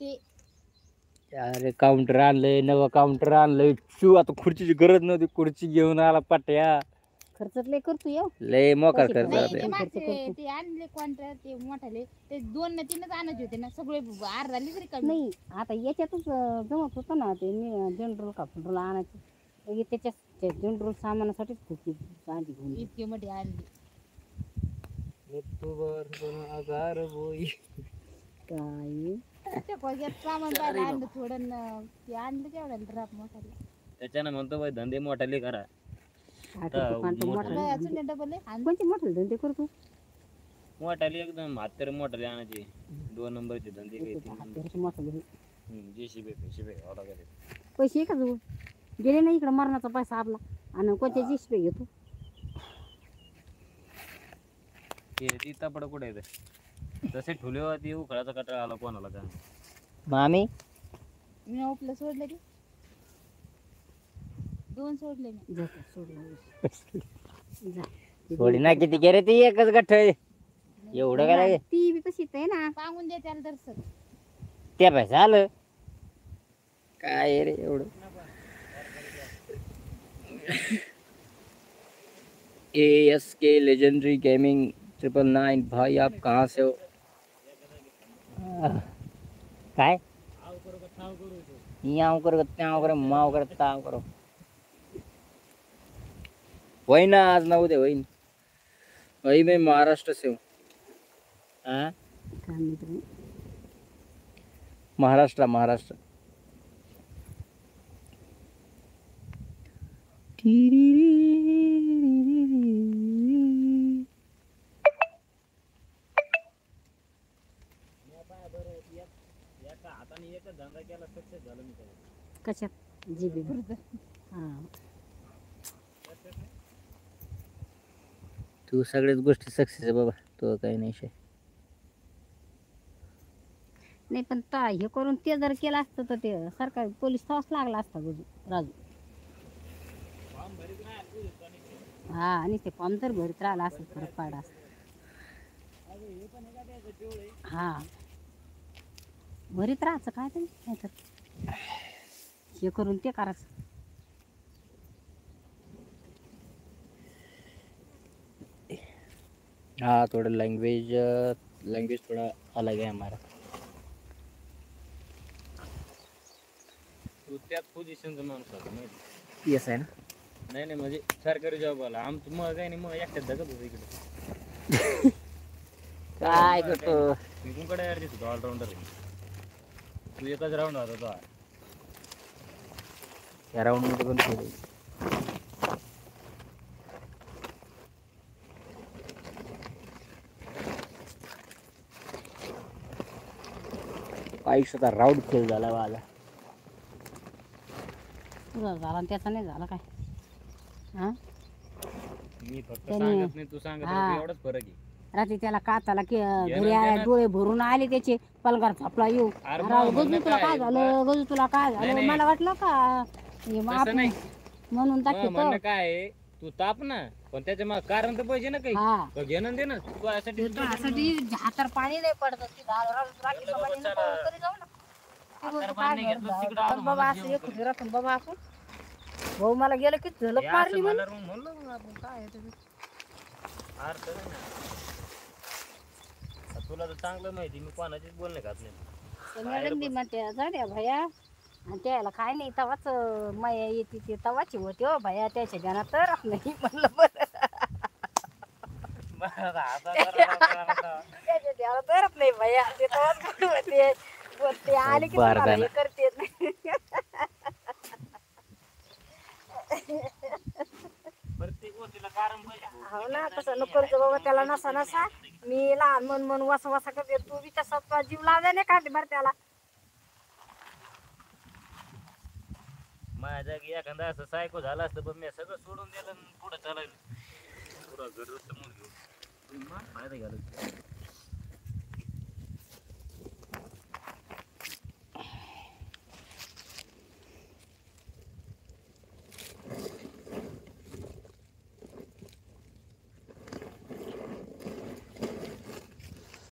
ते अरे काउंटर आणलंय, नवं काउंटर आणलंय. शिव आता खुर्चीची गरज नव्हती, खुर्ची घेऊन आला पाट्या. खर्चच लय करतो येऊ. लय मोकार पैसे खर्च नाही जाते. ते मागचे ते आणले कोणत्या ते मोठाले ते 2 ना 3च आणायचे होते ना सगळे अर्धा लिटरी कमी. नाही आता याच्यातच जमत होतं ना ते जनरल कापून आणायचं त्याच्या जनरल सामानासाठीच खूप आधी घेऊन इतके मोठे आणले काय त्या कोग्यात सामान पाहिलं आणलं थोडं ते आणलं तेवढं ड्राप मोठाले त्याच्यानं म्हणतो बाई धंदे मोठाले करा. मोठा डबल कोणते मोठे धंदे करतो मोठाले एकदम हातर मोठाले आणायचे 2 नंबरचे धंदे जेसीबी पैसे आहे का जवळ गेले नाही इकडं मरणाचा पैसा आपला आणि कोणत्या जीसपे घेतो ती तपड कुठे येते तसे ठुले होती उखळाचा कटाळा आला कोणाला का मामी मी आपलं सोडलं की 2 सोडले मी थोडी ना किती गेले ती एकच गठ्ठ एवढं काय ती बी तशीच आहे ना सांगून दे त्याला दर्शक त्या पैसा आलं काय रे एवढं ASK लेजेंडरी गेमिंग 999 भाई आप कहाँ से हो काय यहाँ करो त्याव करो माव करो ताव करो वही ना आज ना उद्या वही वही मैं महाराष्ट्र से हूँ हाँ महाराष्ट्र महाराष्ट्र कशात जीबी हा तू सगळ्याच गोष्टी सक्सेस आहे बाबा तो काही नाही शे नाही पण हे करून ते जर केलं असतं तर ते सरकारी पोलीस थास लागला असता राजू हा आणि ते फॉर्म तर भरीत राहिला असं फरक पाडा असत हा भरीत राहायचं काय तरी नाही तर हे करून ते करायचं हाँ थोड़ा लैंग्वेज थोड़ा अलग है हमारा तू त्यात पोझिशनचा माणूस होता माहिती येस आहे ना नाही नाही म्हणजे सरकारी जॉब आला आमचं मग काही नाही मग एकट्यात धगत होतं इकडे काय करतो मी कुंकडे यार दिसतो ऑलराऊंडर तू एकच राऊंड होता तो या राऊंड मध्ये पण खेळ आयुष्याचा राऊंड खेळ झाला माझा तुझा झाला त्याचा नाही झाला काय हा मी फक्त सांगत नाही तू सांगत एवढाच फरक आहे रात्री त्याला काताला घरी आल्या डोळे भरून आले त्याचे पलगार थापला येऊ गजू तुला काय झालं गजू तुला काय झालं मला वाटलं का म्हणून म्हणणं काय तू ताप ना पण त्याच्या मग कारण तर पाहिजे ना काही घेणं दे ना तू यासाठी हातार पाणी नाही पडत बाबा असं एक राखून बाबा आपण भाऊ मला गेलं की झलक मारली म्हणलं आपण काय तुला तर चांगलं माहिती मी कोणाचीच बोलणे खात नाही म्हणते जाड्या भया आणि त्याला काय नाही तवाच माया येते ते तवाची होते हो भया त्याच्या ध्यानात तर नाही म्हणलं बरं त्याच्या ध्यानात तरच नाही भया ते तवाच होते ते आले की हे करते हो ना तसं नको बाबा त्याला नसा नसा मी लहान मन मन वसा वसा करते तू बी तसा जीव लावला नाही का बरं त्याला माझ्या जागी एखादा असं सायको झाला असतं पण मी सगळं सोडून दिलं पुढे चालायला पुरा घर समोर घेऊन फायदा घ्यायला